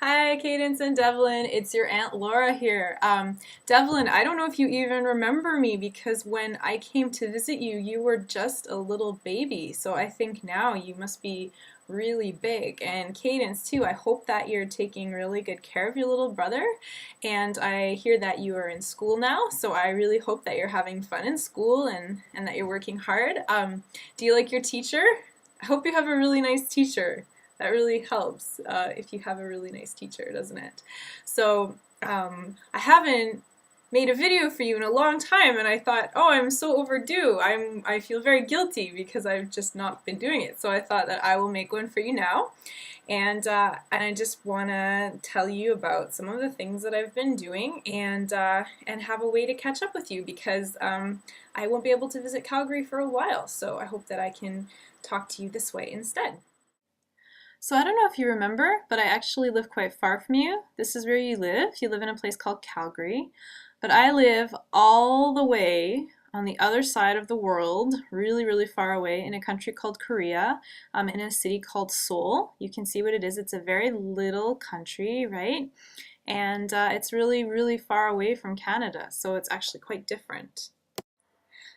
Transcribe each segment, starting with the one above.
Hi, Cadence and Devlin. It's your Aunt Laura here. Devlin, I don't know if you even remember me because when I came to visit you, you were just a little baby. So I think now you must be really big. And Cadence, too, I hope that you're taking really good care of your little brother. And I hear that you are in school now, so I really hope that you're having fun in school and that you're working hard. Do you like your teacher? I hope you have a really nice teacher. That really helps if you have a really nice teacher, doesn't it? So I haven't made a video for you in a long time, and I thought, oh, I'm so overdue. I feel very guilty because I've just not been doing it. So I thought that I will make one for you now, and I just want to tell you about some of the things that I've been doing, and have a way to catch up with you because I won't be able to visit Calgary for a while. So I hope that I can talk to you this way instead. So I don't know if you remember, but I actually live quite far from you. This is where you live. You live in a place called Calgary. But I live all the way on the other side of the world, really, really far away, in a country called Korea, in a city called Seoul. You can see what it is. It's a very little country, right? And it's really, really far away from Canada, so it's actually quite different.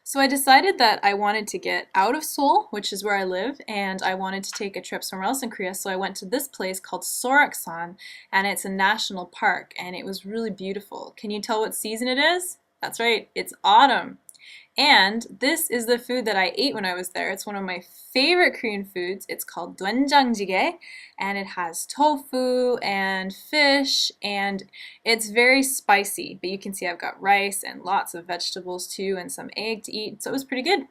So I decided that I wanted to get out of Seoul, which is where I live, and I wanted to take a trip somewhere else in Korea. So I went to this place called Soraksan, and it's a national park, and it was really beautiful. Can you tell what season it is? That's right, it's autumn. And this is the food that I ate when I was there. It's one of my favorite Korean foods. It's called doenjangjjigae, and it has tofu and fish, and it's very spicy. But you can see I've got rice and lots of vegetables too, and some egg to eat. So it was pretty good.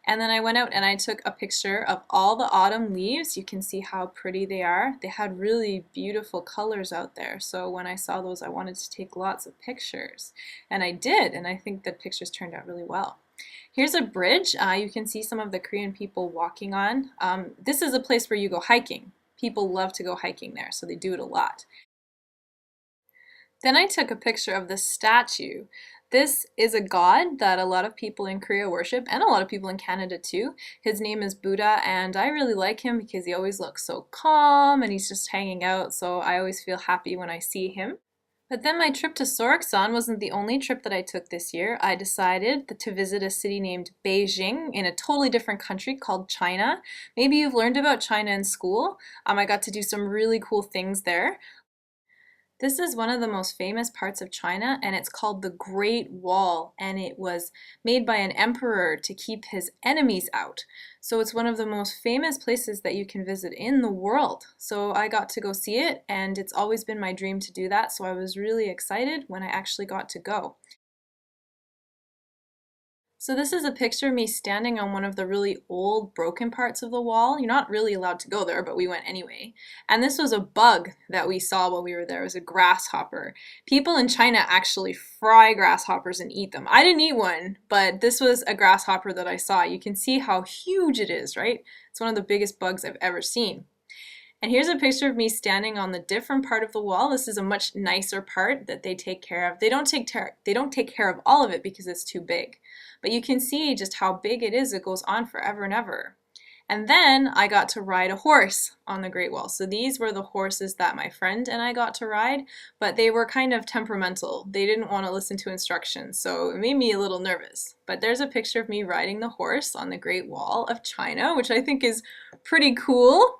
And then I went out and I took a picture of all the autumn leaves. You can see how pretty they are. They had really beautiful colors out there. So when I saw those, I wanted to take lots of pictures. And I did, and I think the pictures turned out really well. Here's a bridge. You can see some of the Korean people walking on. This is a place where you go hiking. People love to go hiking there, so they do it a lot. Then I took a picture of the statue. This is a god that a lot of people in Korea worship, and a lot of people in Canada too. His name is Buddha, and I really like him because he always looks so calm and he's just hanging out, so I always feel happy when I see him. But then my trip to Soroksan wasn't the only trip that I took this year. I decided to visit a city named Beijing in a totally different country called China. Maybe you've learned about China in school. I got to do some really cool things there. This is one of the most famous parts of China, and it's called the Great Wall, and it was made by an emperor to keep his enemies out. So it's one of the most famous places that you can visit in the world. So I got to go see it, and it's always been my dream to do that, so I was really excited when I actually got to go. So this is a picture of me standing on one of the really old broken parts of the wall. You're not really allowed to go there, but we went anyway. And this was a bug that we saw while we were there. It was a grasshopper. People in China actually fry grasshoppers and eat them. I didn't eat one, but this was a grasshopper that I saw. You can see how huge it is, right? It's one of the biggest bugs I've ever seen. And here's a picture of me standing on the different part of the wall. This is a much nicer part that they take care of. They don't take care of all of it because it's too big. But you can see just how big it is. It goes on forever and ever. And then I got to ride a horse on the Great Wall. So these were the horses that my friend and I got to ride, but they were kind of temperamental. They didn't want to listen to instructions, so it made me a little nervous. But there's a picture of me riding the horse on the Great Wall of China, which I think is pretty cool.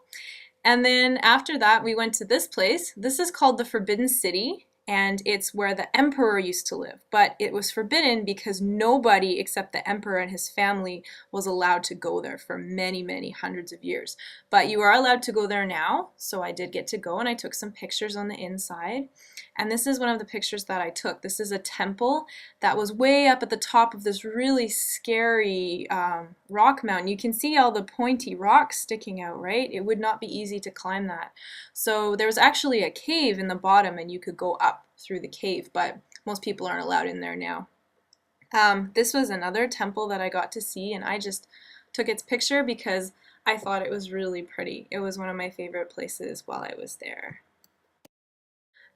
And then after that, we went to this place. This is called the Forbidden City, and it's where the emperor used to live. But it was forbidden because nobody except the emperor and his family was allowed to go there for many, many hundreds of years. But you are allowed to go there now, so I did get to go, and I took some pictures on the inside. And this is one of the pictures that I took. This is a temple that was way up at the top of this really scary rock mountain. You can see all the pointy rocks sticking out, right? It would not be easy to climb that. So there was actually a cave in the bottom, and you could go up through the cave, but most people aren't allowed in there now. This was another temple that I got to see, and I just took its picture because I thought it was really pretty. It was one of my favorite places while I was there.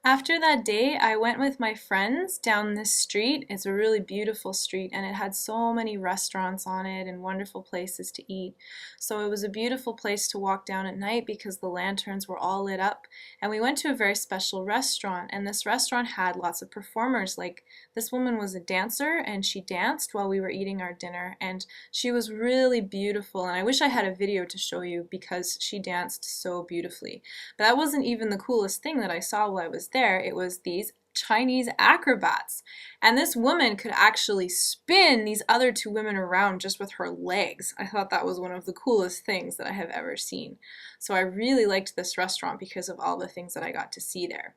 After that day, I went with my friends down this street. It's a really beautiful street and it had so many restaurants on it and wonderful places to eat. So it was a beautiful place to walk down at night because the lanterns were all lit up. And we went to a very special restaurant, and this restaurant had lots of performers. Like, this woman was a dancer and she danced while we were eating our dinner, and she was really beautiful. And I wish I had a video to show you because she danced so beautifully. But that wasn't even the coolest thing that I saw while I was there. It was these Chinese acrobats. And this woman could actually spin these other two women around just with her legs. I thought that was one of the coolest things that I have ever seen. So I really liked this restaurant because of all the things that I got to see there.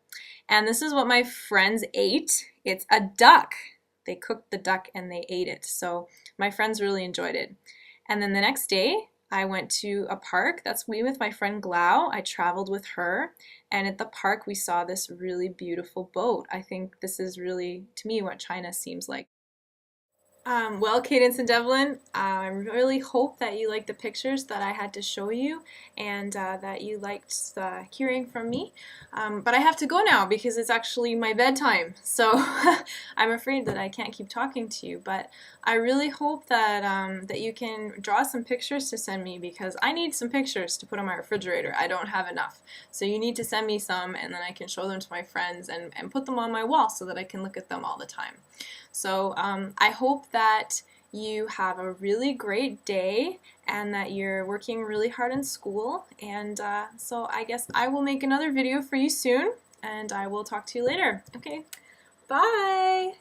And this is what my friends ate. It's a duck. They cooked the duck and they ate it. So my friends really enjoyed it. And then the next day, I went to a park. That's me with my friend Glau. I traveled with her, and at the park we saw this really beautiful boat. I think this is really, to me, what China seems like. Well, Cadence and Devlin, I really hope that you liked the pictures that I had to show you and that you liked hearing from me. But I have to go now because it's actually my bedtime. So I'm afraid that I can't keep talking to you. But I really hope that, that you can draw some pictures to send me because I need some pictures to put on my refrigerator. I don't have enough. So you need to send me some and then I can show them to my friends and put them on my wall so that I can look at them all the time. So I hope that you have a really great day and that you're working really hard in school. And so I guess I will make another video for you soon and I will talk to you later. Okay, bye!